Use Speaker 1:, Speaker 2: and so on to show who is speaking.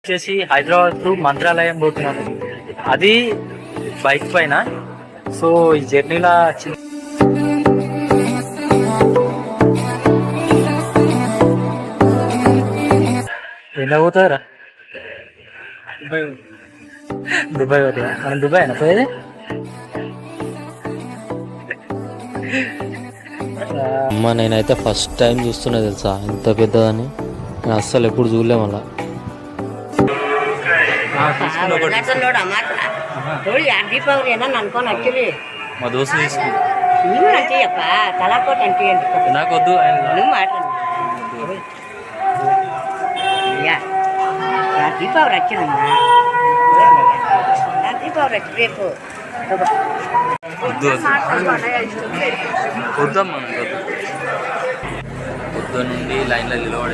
Speaker 1: వచ్చేసి హైదరాబాద్ టు మంత్రాలయం పోతున్నాను, అది బైక్ పైన. సో ఈ జర్నీలో ఎలా పోతారా? దుబాయ్ పోతుందా? మనం దుబాయ్ అయినా పోయేది?
Speaker 2: అమ్మ నేనైతే ఫస్ట్ టైం చూస్తున్నా తెలుసా ఇంత పెద్దదని. నేను అస్సలు ఎప్పుడు చూడలే మళ్ళా.
Speaker 1: మా దోస్తు తీసుకుంటా. నాకు వద్దు,
Speaker 3: దీపావళి వచ్చిందమ్మా, దీపావళి వచ్చి రేపు
Speaker 1: వద్దమ్మా. పొద్దు నుండి లైన్లో నిలబడి